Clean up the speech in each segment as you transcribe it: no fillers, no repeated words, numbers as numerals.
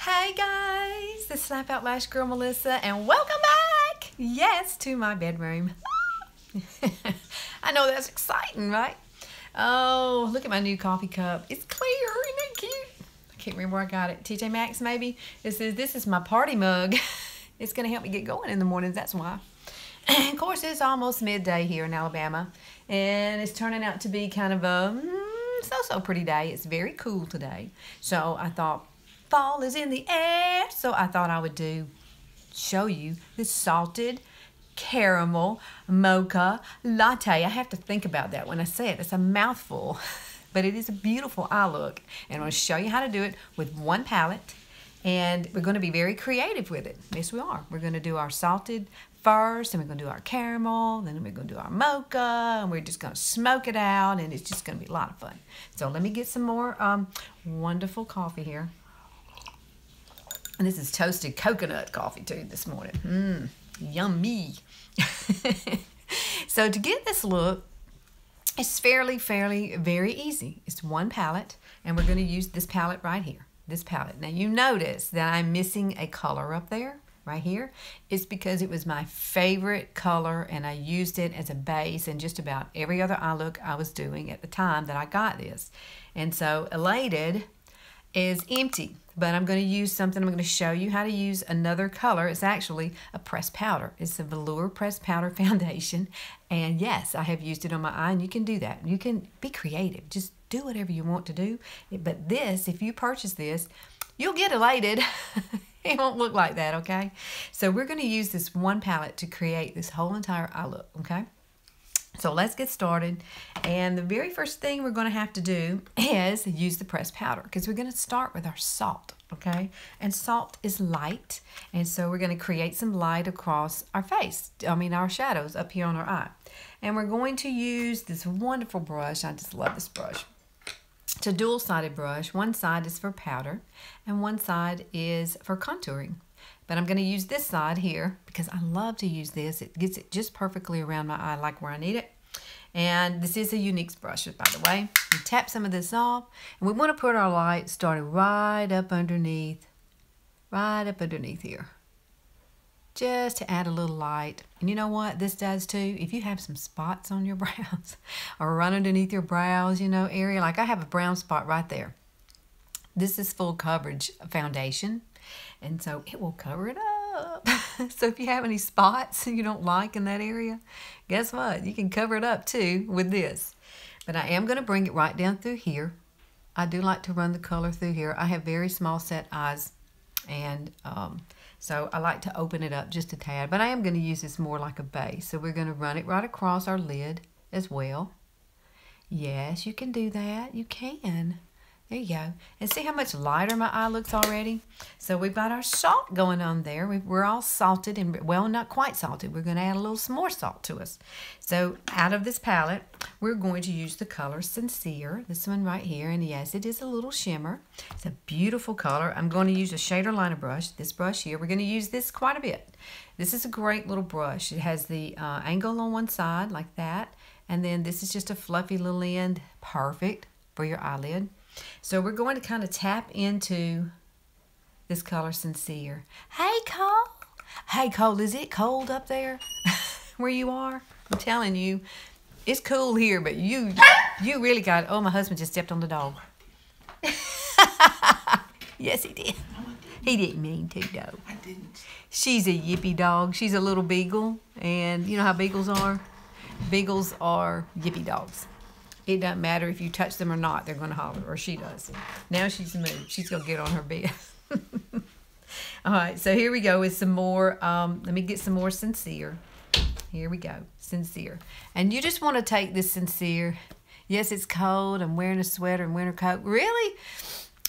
Hey guys, this is Snap Out Lash Girl Melissa, and welcome back, yes, to my bedroom. I know that's exciting, right? Oh, look at my new coffee cup. It's clear, isn't it cute? I can't remember where I got it. TJ Maxx maybe? This is my party mug. It's going to help me get going in the mornings, that's why. And of course, it's almost midday here in Alabama, and it's turning out to be kind of a so-so pretty day. It's very cool today, so I thought fall is in the air, so I thought I would show you this salted caramel mocha latte. I have to think about that when I say it. It's a mouthful, but it is a beautiful eye look, and I'm going to show you how to do it with one palette, and we're going to be very creative with it. Yes, we are. We're going to do our salted first, and we're going to do our caramel, then we're going to do our mocha, and we're just going to smoke it out, and it's just going to be a lot of fun. So let me get some more wonderful coffee here. And this is toasted coconut coffee too this morning. Yummy. So to get this look, it's very easy. It's one palette, and we're going to use this palette right here. This palette. Now you notice that I'm missing a color up there, right here. It's because it was my favorite color, and I used it as a base in just about every other eye look I was doing at the time that I got this. And so Elated is empty, but I'm going to use something. I'm going to show you how to use another color. It's actually a pressed powder. It's a velour pressed powder foundation, and yes, I have used it on my eye, and you can do that. You can be creative. Just do whatever you want to do. But this, if you purchase this, you'll get Elated. It won't look like that, okay? So we're going to use this one palette to create this whole entire eye look, okay? So let's get started, and the very first thing we're going to have to do is use the pressed powder, because we're going to start with our salt, okay? And salt is light, and so we're going to create some light across our face, our shadows up here on our eye. And we're going to use this wonderful brush. I just love this brush. It's a dual-sided brush. One side is for powder, and one side is for contouring. But I'm going to use this side here because I love to use this. It gets it just perfectly around my eye, like where I need it. And this is a Younique brush, by the way. We tap some of this off, and we want to put our light starting right up underneath here, just to add a little light. And you know what this does too? If you have some spots on your brows or right underneath your brows, area, like I have a brown spot right there. This is full coverage foundation, and so it will cover it up. So if you have any spots you don't like in that area, guess what? You can cover it up too with this. But I am going to bring it right down through here. I do like to run the color through here. I have very small set eyes, and so I like to open it up just a tad. But I am going to use this more like a base. So we're going to run it right across our lid as well. Yes, you can do that. You can. There you go. And see how much lighter my eye looks already? So we've got our salt going on there. We're all salted, and well, not quite salted. We're going to add a little more salt to us. So out of this palette, we're going to use the color Sincere, this one right here. And yes, it is a little shimmer. It's a beautiful color. I'm going to use a shader liner brush, this brush here. We're going to use this quite a bit. This is a great little brush. It has the angle on one side like that. And then this is just a fluffy little end, perfect for your eyelid. So we're going to kind of tap into this color Sincere. Hey, Cole. Hey, Cole, is it cold up there where you are? I'm telling you, it's cool here, but you really got it. Oh, my husband just stepped on the dog. Yes, he did. He didn't mean to, though. I didn't. She's a yippy dog. She's a little beagle, and you know how beagles are? Beagles are yippy dogs. It doesn't matter if you touch them or not. They're going to holler, or she does. Now she's moved. She's going to get on her bed. All right, so here we go with some more. Let me get some more Sincere. Here we go, Sincere. And you just want to take this Sincere. Yes, it's cold. I'm wearing a sweater and winter coat. Really?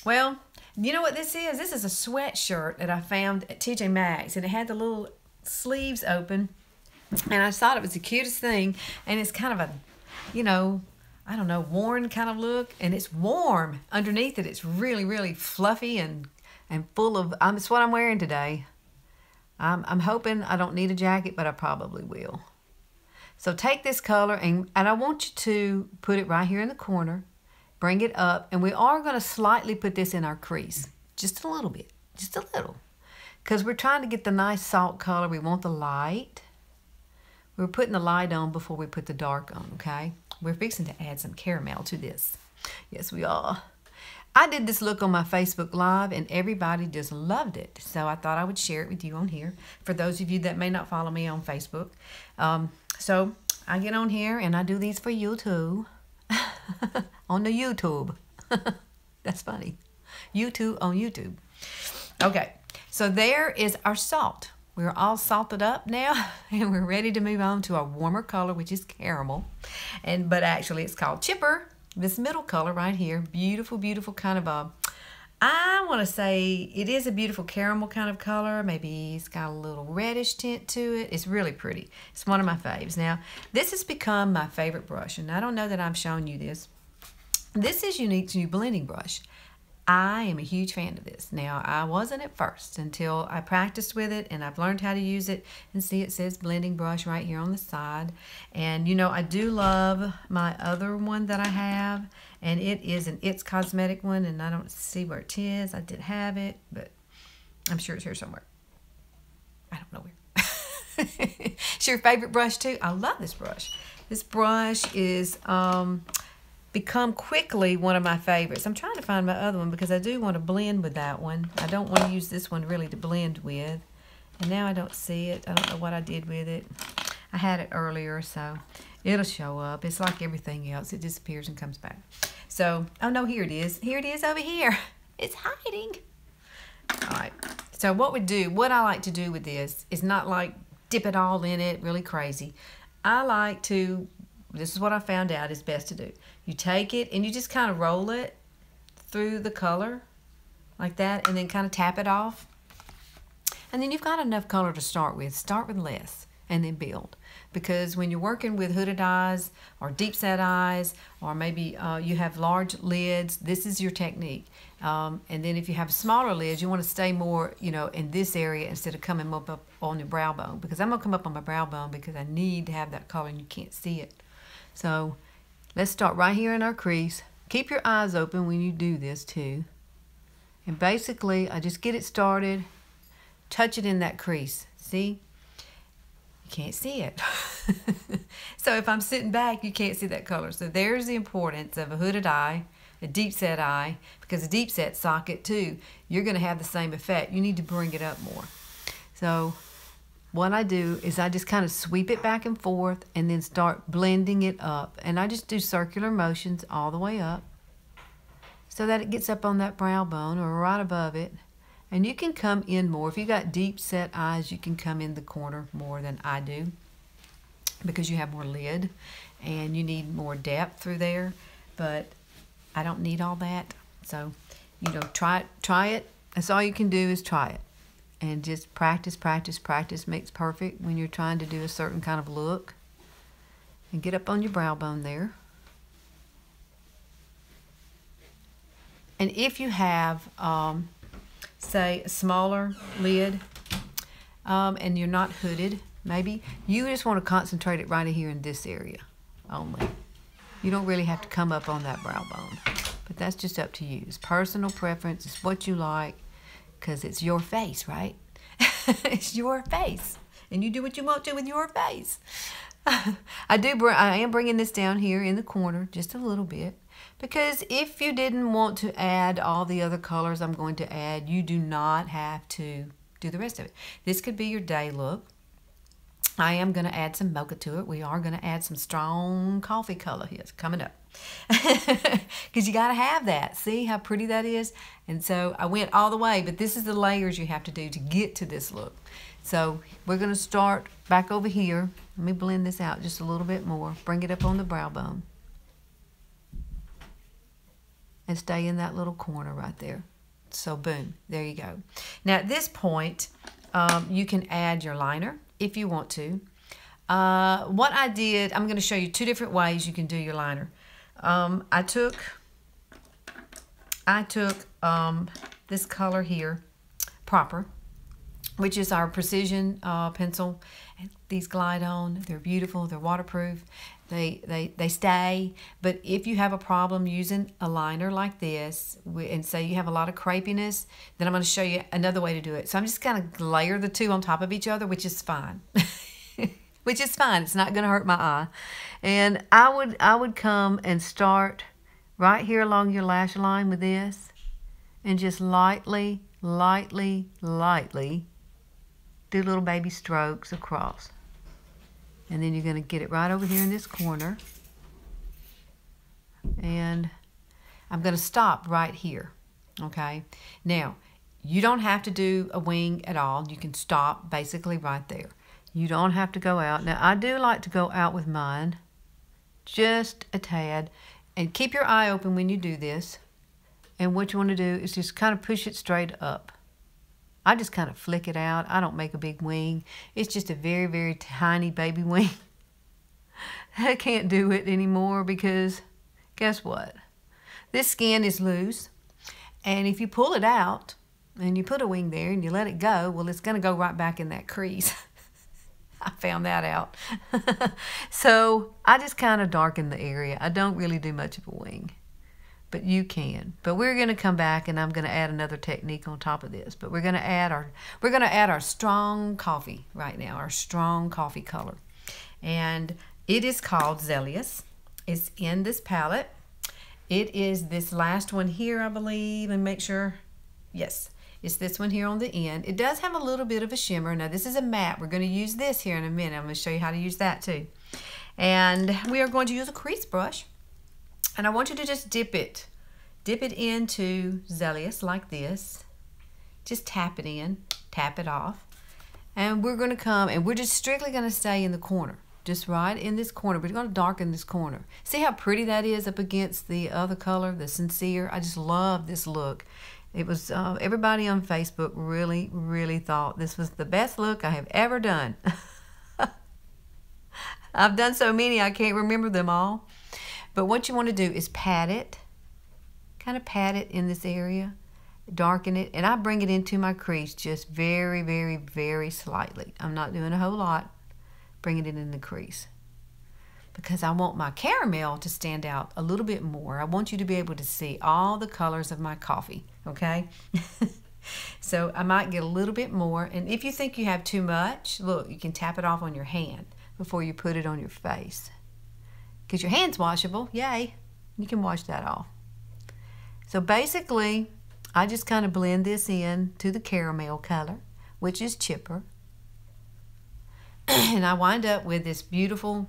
Well, you know what this is? This is a sweatshirt that I found at TJ Maxx, and it had the little sleeves open. And I thought it was the cutest thing. And it's kind of a, I don't know, worn kind of look, and it's warm underneath it. It's really fluffy and full of. It's what I'm wearing today. I'm hoping I don't need a jacket, but I probably will. So take this color, and I want you to put it right here in the corner. Bring it up, and we are going to slightly put this in our crease, just a little bit. just a little. Because we're trying to get the nice salt color. We want the light. We're putting the light on before we put the dark on, okay? We're fixing to add some caramel to this. Yes, we are. I did this look on my Facebook Live, and everybody just loved it. So I thought I would share it with you on here, for those of you that may not follow me on Facebook. So I get on here, and I do these for YouTube. On the YouTube. That's funny. YouTube on YouTube. Okay, so there is our salt. We're all salted up now, and we're ready to move on to a warmer color, which is caramel. But actually, it's called chipper. This middle color right here, beautiful, beautiful kind of a, I want to say it is a beautiful caramel kind of color. Maybe it's got a little reddish tint to it. It's really pretty. It's one of my faves. Now, this has become my favorite brush, and I don't know that I've shown you this. This is Younique's new blending brush. I am a huge fan of this. Now, I wasn't at first until I practiced with it and I've learned how to use it. And see, it says blending brush right here on the side. And you know, I do love my other one that I have, and it is an It's Cosmetic one, and I don't see where it is. I did have it, but I'm sure it's here somewhere. I don't know where. It's your favorite brush too? I love this brush. This brush is become quickly one of my favorites. I'm trying to find my other one because I do want to blend with that one. I don't want to use this one really to blend with. And now I don't see it. I don't know what I did with it. I had it earlier, so it'll show up. It's like everything else. It disappears and comes back. So, oh no, here it is. Here it is over here. It's hiding. All right. So what I like to do with this is not like dip it all in it really crazy. I like to, this is what I found out is best to do. You take it and you just kind of roll it through the color like that, and then kind of tap it off. And then you've got enough color to start with. Start with less and then build. Because when you're working with hooded eyes or deep set eyes, or maybe you have large lids, this is your technique. And then if you have smaller lids, you want to stay more, you know, in this area instead of coming up on your brow bone. Because I'm going to come up on my brow bone because I need to have that color and you can't see it. So let's start right here in our crease. Keep your eyes open when you do this too. And basically, I just get it started, touch it in that crease. See? You can't see it. So if I'm sitting back, you can't see that color. So there's the importance of a hooded eye, a deep set eye, because a deep set socket too, you're going to have the same effect. You need to bring it up more. So what I do is I just kind of sweep it back and forth and then start blending it up. And I just do circular motions all the way up so that it gets up on that brow bone or right above it. And you can come in more. If you got deep set eyes, you can come in the corner more than I do because you have more lid and you need more depth through there. But I don't need all that. So, you know, try it. That's all you can do is try it. And just practice, practice, practice makes perfect when you're trying to do a certain kind of look. And get up on your brow bone there. And if you have, say, a smaller lid and you're not hooded, maybe, you just want to concentrate it right here in this area only. You don't really have to come up on that brow bone. But that's just up to you. It's personal preference. It's what you like. Because it's your face, right? It's your face. And you do what you want to with your face. I am bringing this down here in the corner just a little bit. Because if you didn't want to add all the other colors I'm going to add, you do not have to do the rest of it. This could be your day look. I am going to add some mocha to it. We are going to add some strong coffee color here. It's coming up. Because you got to have that. See how pretty that is? And so I went all the way, but this is the layers you have to do to get to this look. So we're going to start back over here. Let me blend this out just a little bit more. Bring it up on the brow bone. And stay in that little corner right there. So boom, there you go. Now at this point, you can add your liner if you want to. What I did, I'm going to show you two different ways you can do your liner. I took this color here, Proper, which is our precision pencil. And these glide on. They're beautiful. They're waterproof. They stay. But if you have a problem using a liner like this, and say you have a lot of crepiness, then I'm going to show you another way to do it. So I'm just going to layer the two on top of each other, which is fine. Which is fine. It's not going to hurt my eye. And I would come and start right here along your lash line with this, and just lightly do little baby strokes across. And then you're going to get it right over here in this corner. And I'm going to stop right here. Okay? Now, you don't have to do a wing at all. You can stop basically right there. You don't have to go out. Now, I do like to go out with mine just a tad. And keep your eye open when you do this. And what you want to do is just kind of push it straight up. I just kind of flick it out. I don't make a big wing. It's just a very, very tiny baby wing. I can't do it anymore because guess what? This skin is loose. And if you pull it out and you put a wing there and you let it go, well, it's going to go right back in that crease. I found that out. So I just kind of darken the area. I don't really do much of a wing, but you can. But we're going to come back and I'm going to add another technique on top of this. But we're going to add our strong coffee right now, our strong coffee color. And it is called Zealous. It's in this palette. It is this last one here, I believe, and make sure. Yes. It's this one here on the end. It does have a little bit of a shimmer. Now, this is a matte. We're going to use this here in a minute. I'm going to show you how to use that too. And we are going to use a crease brush. And I want you to just dip it. Dip it into Zealous like this. Just tap it in. Tap it off. And we're going to come, and we're just strictly going to stay in the corner. Just right in this corner. We're going to darken this corner. See how pretty that is up against the other color, the Sincere? I just love this look. It was, everybody on Facebook really thought this was the best look I have ever done. I've done so many, I can't remember them all. But what you want to do is pat it, kind of pat it in this area, darken it, and I bring it into my crease just very slightly. I'm not doing a whole lot, bringing it in the crease. Because I want my caramel to stand out a little bit more. I want you to be able to see all the colors of my coffee, okay? So I might get a little bit more. And if you think you have too much, look, you can tap it off on your hand before you put it on your face. Because your hand's washable, yay. You can wash that off. So basically, I just kind of blend this in to the caramel color, which is chipper. And I wind up with this beautiful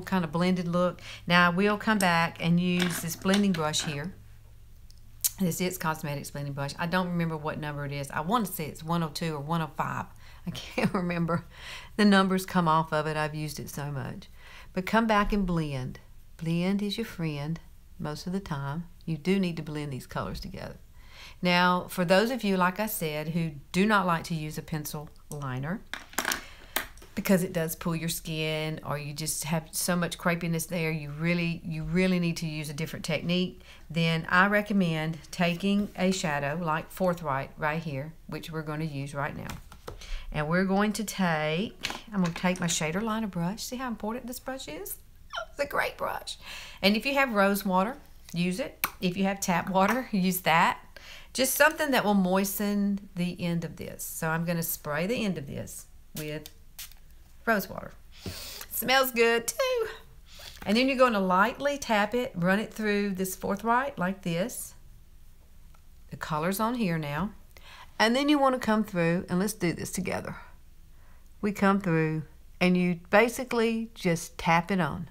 kind of blended look. Now I will come back and use this blending brush here. This is Cosmetics blending brush. I don't remember what number it is. I want to say it's 102 or 105. I can't remember. The numbers come off of it. I've used it so much. But come back and blend. Blend is your friend most of the time. You do need to blend these colors together. Now, for those of you, like I said, who do not like to use a pencil liner, because it does pull your skin, or you just have so much crepiness there, you really need to use a different technique, then I recommend taking a shadow like Forthright right here, which we're going to use right now. And we're going to I'm going to take my shader liner brush. See how important this brush is? It's a great brush. And if you have rose water, use it. If you have tap water, use that. Just something that will moisten the end of this. So I'm going to spray the end of this with rose water. Smells good too. And then you're going to lightly tap it, run it through this Forthright like this. The color's on here now. And then you want to come through, and let's do this together. We come through and you basically just tap it on.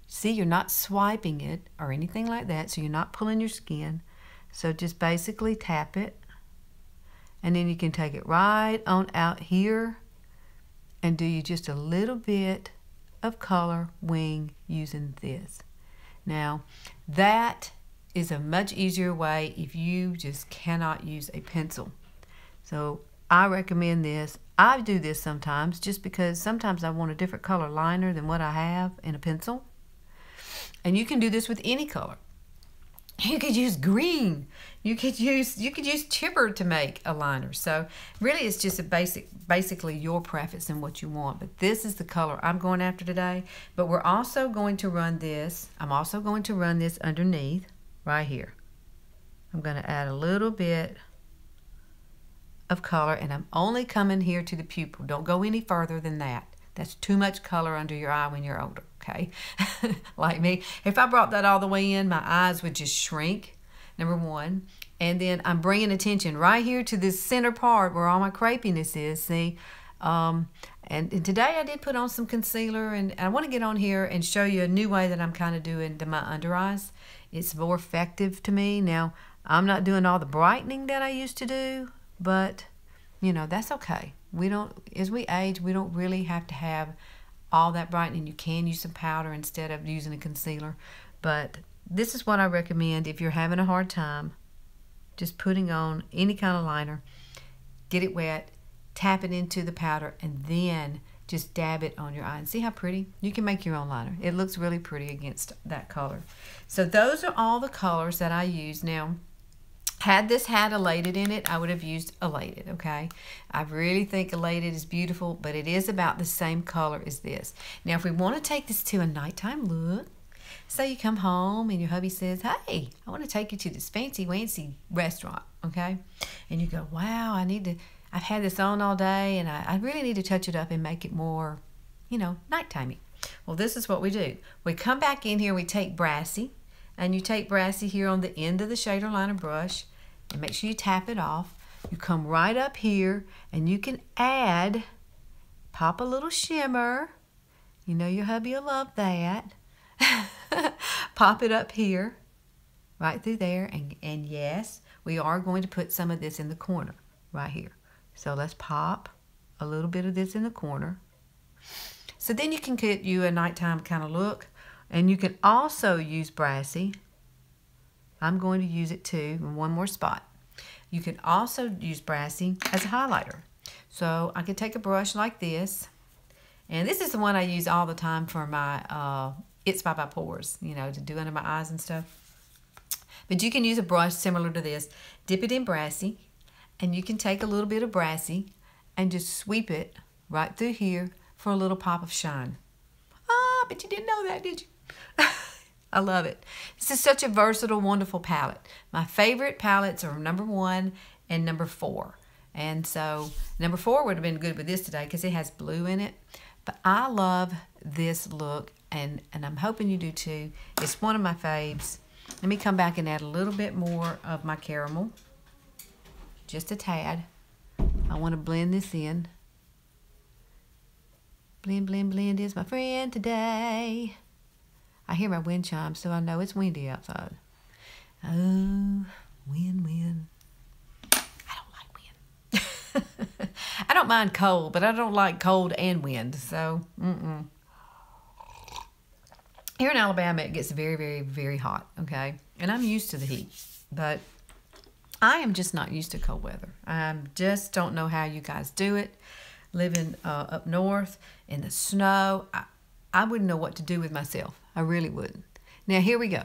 See, you're not swiping it or anything like that, so you're not pulling your skin. So just basically tap it. And then you can take it right on out here and do you just a little bit of color wing using this. Now, that is a much easier way if you just cannot use a pencil. So I recommend this. I do this sometimes just because sometimes I want a different color liner than what I have in a pencil. And you can do this with any color. You could use green. You could use chipper to make a liner. So really it's just basically your preference and what you want. But this is the color I'm going after today. But we're also going to run this. I'm also going to run this underneath right here. I'm going to add a little bit of color, and I'm only coming here to the pupil. Don't go any further than that. That's too much color under your eye when you're older, okay? Like me. If I brought that all the way in, my eyes would just shrink, number one. And then I'm bringing attention right here to this center part where all my crepiness is, see? And today I did put on some concealer, and I want to get on here and show you a new way that I'm kind of doing to my under eyes. It's more effective to me. Now, I'm not doing all the brightening that I used to do, but, you know, that's okay. We don't, as we age, we don't really have to have all that brightening. You can use some powder instead of using a concealer. But this is what I recommend if you're having a hard time just putting on any kind of liner. Get it wet, tap it into the powder, and then just dab it on your eye. And see how pretty? You can make your own liner. It looks really pretty against that color. So those are all the colors that I use. Now, had this had elated in it, I would have used elated, okay? I really think elated is beautiful, but it is about the same color as this. Now, if we want to take this to a nighttime look, say you come home and your hubby says, hey, I want to take you to this fancy restaurant, okay? And you go, wow, I've had this on all day, and I really need to touch it up and make it more, you know, nighttimey. Well, this is what we do. We come back in here, we take Brassy, and you take Brassy here on the end of the shader liner brush, and make sure you tap it off. You come right up here, and you can pop a little shimmer. You know your hubby will love that. Pop it up here, right through there, and yes, we are going to put some of this in the corner, right here. So let's pop a little bit of this in the corner. So then you can get you a nighttime kind of look, and you can also use Brassy. I'm going to use it too in one more spot. You can also use Brassy as a highlighter. So I could take a brush like this, and this is the one I use all the time for my It's by my pores, you know, to do under my eyes and stuff. But you can use a brush similar to this, dip it in Brassy, and you can take a little bit of Brassy and just sweep it right through here for a little pop of shine. Ah, but you didn't know that, did you? I love it. This is such a versatile, wonderful palette. My favorite palettes are number 1 and number 4. And so number 4 would have been good with this today because it has blue in it. But I love this look, and I'm hoping you do too. It's one of my faves. Let me come back and add a little bit more of my caramel. Just a tad. I want to blend this in. Blend, blend, blend is my friend today. I hear my wind chime, so I know it's windy outside. Oh, wind, wind. I don't like wind. I don't mind cold, but I don't like cold and wind, so Here in Alabama, it gets very, very, very hot, okay? And I'm used to the heat, but I am just not used to cold weather. I just don't know how you guys do it. Living up north in the snow, I wouldn't know what to do with myself. I really wouldn't. Now, here we go.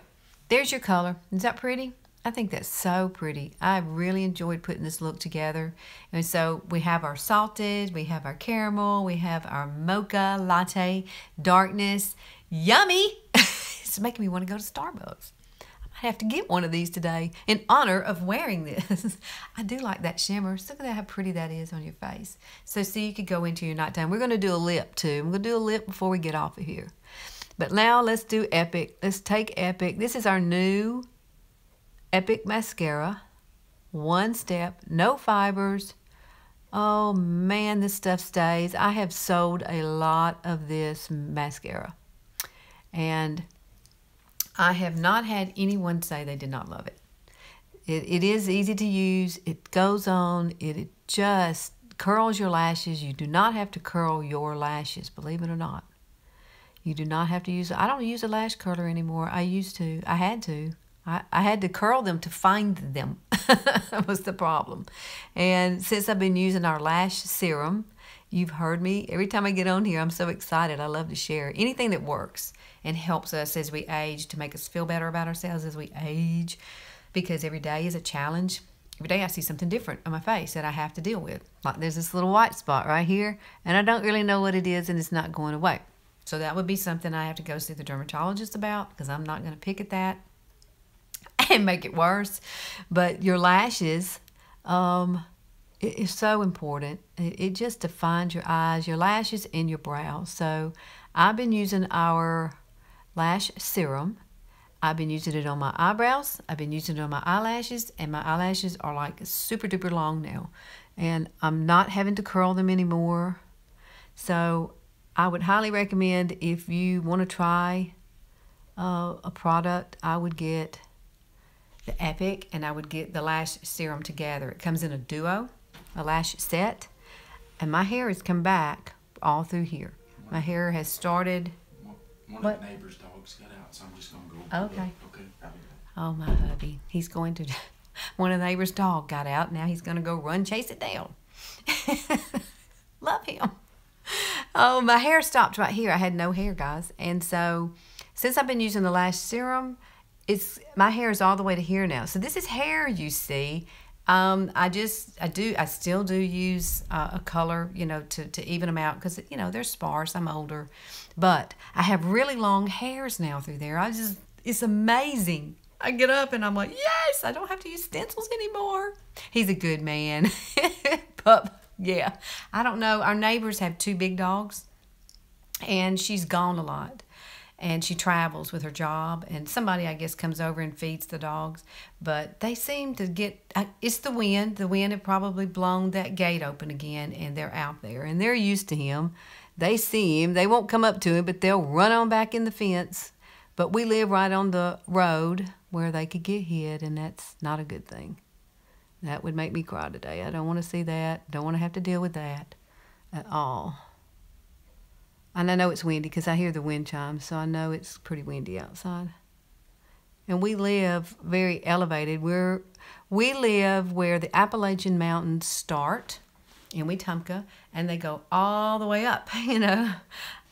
There's your color. Is that pretty? I think that's so pretty. I really enjoyed putting this look together. And so we have our salted, we have our caramel, we have our mocha latte darkness. Yummy! It's making me want to go to Starbucks. I have to get one of these today in honor of wearing this. I do like that shimmer. So look at that, how pretty that is on your face. So see, you could go into your nighttime. We're going to do a lip too. I'm going to do a lip before we get off of here. But now let's do Epic. Let's take Epic. This is our new Epic mascara. One step, no fibers. Oh man, this stuff stays. I have sold a lot of this mascara, and I have not had anyone say they did not love it. It is easy to use. It goes on. It just curls your lashes. You do not have to curl your lashes, believe it or not. You do not have to use, I don't use a lash curler anymore. I used to. I had to. I had to curl them to find them. That was the problem. And since I've been using our lash serum, You've heard me. Every time I get on here, I'm so excited. I love to share anything that works and helps us as we age, to make us feel better about ourselves as we age, because every day is a challenge. Every day I see something different on my face that I have to deal with. Like there's this little white spot right here, and I don't really know what it is, and it's not going away. So that would be something I have to go see the dermatologist about, because I'm not going to pick at that and make it worse. But your lashes, it is so important. It just defines your eyes, your lashes, and your brows. So I've been using our lash serum. I've been using it on my eyebrows. I've been using it on my eyelashes, and my eyelashes are like super duper long now. And I'm not having to curl them anymore. So I would highly recommend, if you want to try a product, I would get the Epic and I would get the lash serum together. It comes in a duo, a lash set, and my hair has come back all through here. My hair has started. One of the neighbor's dogs got out, so I'm just going to go. Okay. Okay. Oh, my hubby. He's going to. One of the neighbor's dog got out. Now he's going to go run, chase it down. Love him. Oh, my hair stopped right here. I had no hair, guys. And so since I've been using the lash serum, my hair is all the way to here now. So this is hair you see. I still do use a color, you know, to even them out, because, you know, they're sparse. I'm older. But I have really long hairs now through there. It's amazing. I get up and I'm like, yes, I don't have to use stencils anymore. He's a good man. But yeah, I don't know. Our neighbors have 2 big dogs, and she's gone a lot. And she travels with her job, and somebody, I guess, comes over and feeds the dogs. But they seem to get, it's the wind. The wind had probably blown that gate open again, and they're out there. And they're used to him. They see him. They won't come up to him, but they'll run on back in the fence. But we live right on the road where they could get hit, and that's not a good thing. That would make me cry today. I don't want to see that. Don't want to have to deal with that at all. And I know it's windy because I hear the wind chimes, so I know it's pretty windy outside. And we live very elevated. We live where the Appalachian Mountains start in Wetumpka, and they go all the way up, you know,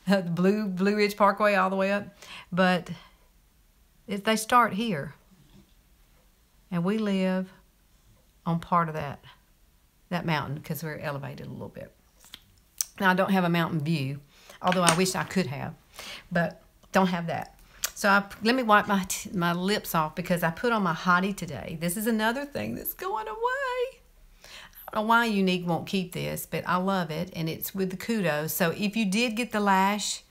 the Blue Ridge Parkway all the way up. But they start here, and we live on part of that mountain because we're elevated a little bit. Now, I don't have a mountain view, although I wish I could have, but don't have that. So let me wipe my lips off, because I put on my hottie today. This is another thing that's going away. I don't know why Younique won't keep this, but I love it, and it's with the Kudos. So if you did get the lash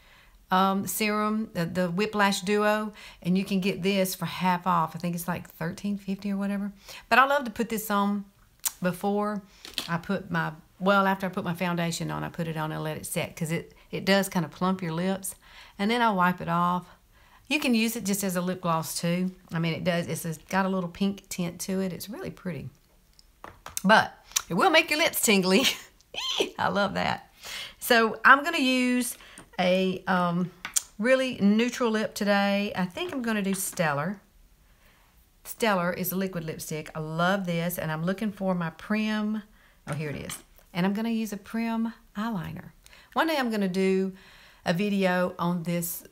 serum, the Whiplash Duo, and you can get this for half off. I think it's like $13.50 or whatever. But I love to put this on before I put after I put my foundation on, I put it on and let it set, because it does kind of plump your lips. And then I wipe it off. You can use it just as a lip gloss too. I mean, it does. It's got a little pink tint to it. It's really pretty. But it will make your lips tingly. I love that. So I'm going to use a really neutral lip today. I think I'm going to do Stellar. Stellar is a liquid lipstick. I love this, and I'm looking for my Prim. Oh, here it is. And I'm going to use a Prim eyeliner. One day I'm going to do a video on this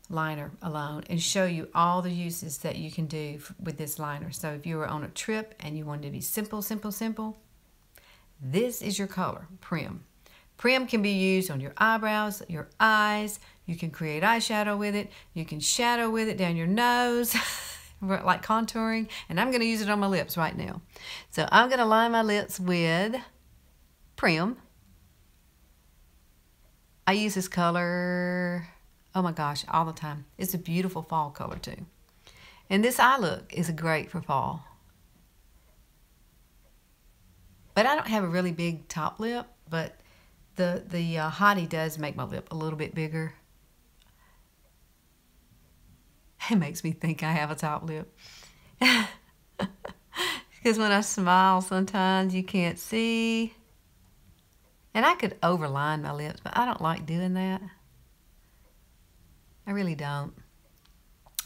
liner alone and show you all the uses that you can do with this liner. So if you were on a trip and you wanted to be simple, simple, simple, this is your color, Prim. Prim can be used on your eyebrows, your eyes. You can create eyeshadow with it. You can shadow with it down your nose, like contouring. And I'm going to use it on my lips right now. So I'm going to line my lips with Prim. I use this color, oh my gosh, all the time. It's a beautiful fall color too. And this eye look is great for fall. But I don't have a really big top lip, but the hottie does make my lip a little bit bigger. It makes me think I have a top lip. Because when I smile, sometimes you can't see. And I could overline my lips, but I don't like doing that. I really don't.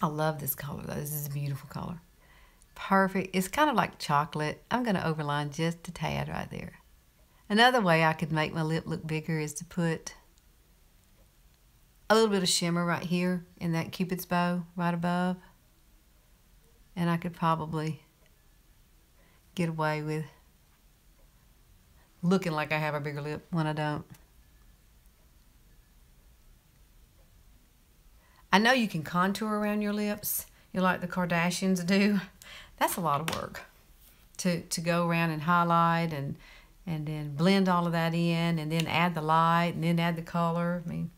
I love this color, though. This is a beautiful color. Perfect. It's kind of like chocolate. I'm going to overline just a tad right there. Another way I could make my lip look bigger is to put a little bit of shimmer right here in that Cupid's bow right above. And I could probably get away with looking like I have a bigger lip when I don't. I know you can contour around your lips, like the Kardashians do. That's a lot of work to go around and highlight and then blend all of that in and then add the light and then add the color. I mean,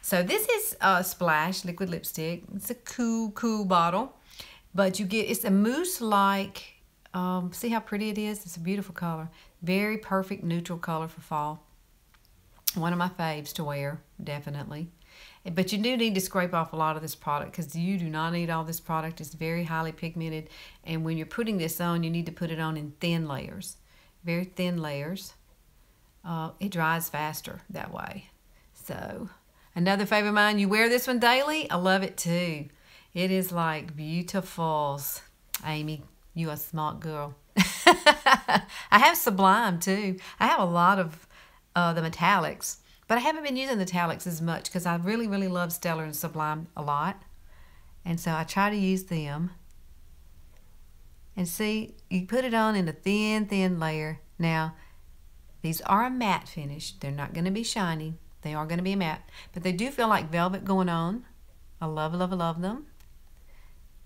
so this is Splash liquid lipstick. It's a cool bottle, but it's a mousse-like. See how pretty it is? It's a beautiful color. Very perfect neutral color for fall. One of my faves to wear, definitely. But you do need to scrape off a lot of this product because you do not need all this product. It's very highly pigmented. And when you're putting this on, you need to put it on in thin layers. Very thin layers. It dries faster that way. So, another favorite of mine, you wear this one daily? I love it too. It is like beautiful. Amy, you a smart girl. I have Sublime too. I have a lot of the metallics. But I haven't been using the metallics as much because I really love Stellar and Sublime a lot. And so I try to use them. And see, you put it on in a thin layer. Now, these are a matte finish. They're not going to be shiny. They are going to be a matte. But they do feel like velvet going on. I love them.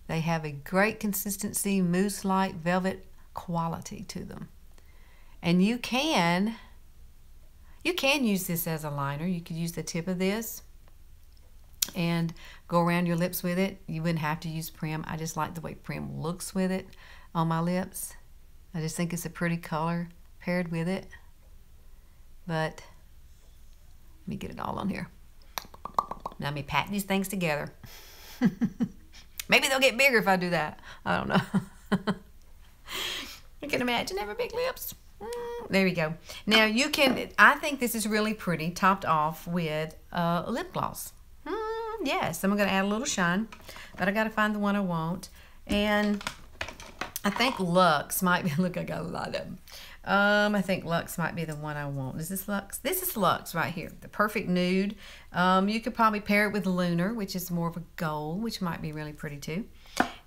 They have a great consistency, mousse-like velvet quality to them. And you can use this as a liner. You could use the tip of this and go around your lips with it. You wouldn't have to use Prim. I just like the way Prim looks with it on my lips. I just think it's a pretty color paired with it. But let me get it all on here. Now let me pat these things together. Maybe they'll get bigger if I do that. I don't know. You can imagine having big lips. There we go. Now you can, I think this is really pretty, topped off with lip gloss. Yes, I'm going to add a little shine, but I got to find the one I want. And I think Luxe might be, look, I got a lot of them. I think Luxe might be the one I want. Is this Luxe? This is Luxe right here, the perfect nude. You could probably pair it with Lunar, which is more of a gold, which might be really pretty too.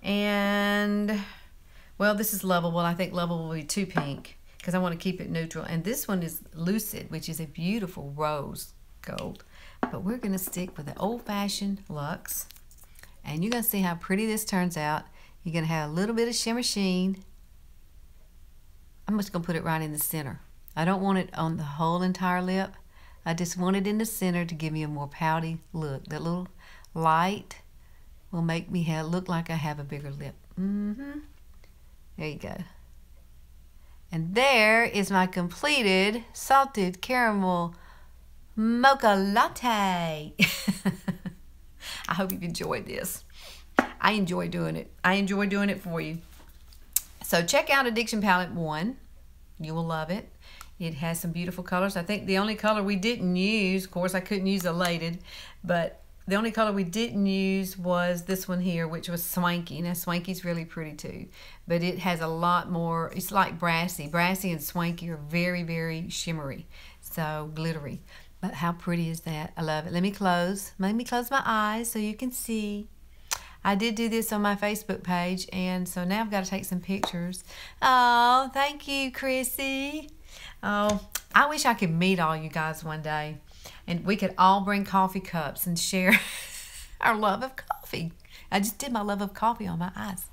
And, well, this is Lovable. I think Lovable will be too pink because I want to keep it neutral. And this one is Lucid, which is a beautiful rose gold. But we're going to stick with the old-fashioned Luxe. And you're going to see how pretty this turns out. You're going to have a little bit of shimmer sheen. I'm just going to put it right in the center. I don't want it on the whole entire lip. I just want it in the center to give me a more pouty look. That little light will make me look like I have a bigger lip. There you go. And there is my completed salted caramel Mocha Latte. I hope you've enjoyed this. I enjoy doing it. I enjoy doing it for you. So check out Addiction Palette 1. You will love it. It has some beautiful colors. I think the only color we didn't use, of course I couldn't use Elated, but the only color we didn't use was this one here, which was Swanky. Now Swanky's really pretty too, but it has a lot more, it's like Brassy. Brassy and Swanky are very shimmery, so glittery. But how pretty is that? I love it. Let me close my eyes so you can see. I did do this on my Facebook page, and so now I've got to take some pictures. Oh, thank you, Chrissy. Oh, I wish I could meet all you guys one day, and we could all bring coffee cups and share our love of coffee. I just did my love of coffee on my eyes.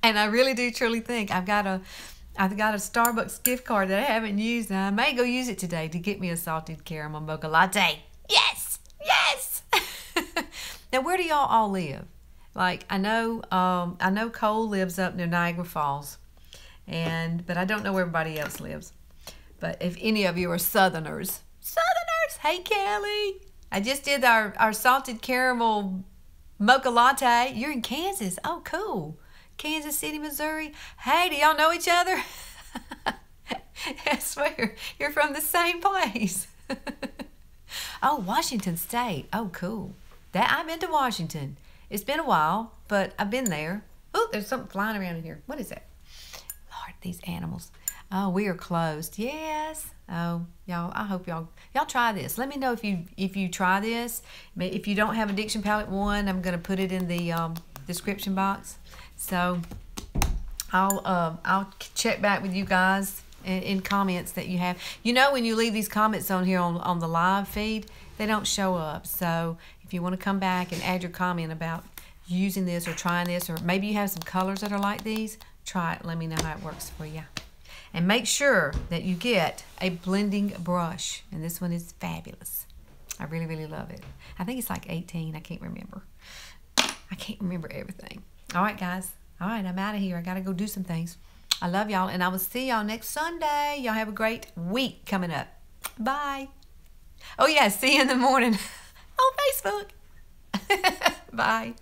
And I really do truly think I've got a Starbucks gift card that I haven't used, and I may go use it today to get me a salted caramel mocha latte. Yes! Yes! Now, where do y'all all live? Like, I know Cole lives up near Niagara Falls, but I don't know where everybody else lives. But if any of you are Southerners, hey Kelly, I just did our salted caramel mocha latte. You're in Kansas. Oh, cool. Kansas City, Missouri. Hey, do y'all know each other? I swear, you're from the same place. Oh, Washington State. Oh, cool. I've been to Washington. It's been a while, but I've been there. Oh, there's something flying around in here. What is that? Lord, these animals. Oh, we are closed. Yes. Oh, y'all, I hope y'all try this. Let me know if you try this. If you don't have Addiction Palette 1, I'm going to put it in the description box. So I'll check back with you guys in comments that you have. You know, when you leave these comments on here on the live feed, they don't show up. So if you want to come back and add your comment about using this or trying this, or maybe you have some colors that are like these, try it. Let me know how it works for you. And make sure that you get a blending brush. And this one is fabulous. I really, really love it. I think it's like 18. I can't remember. I can't remember everything. All right, guys. All right, I'm out of here. I got to go do some things. I love y'all, and I will see y'all next Sunday. Y'all have a great week coming up. Bye. Oh, yeah, see you in the morning on Facebook. Bye.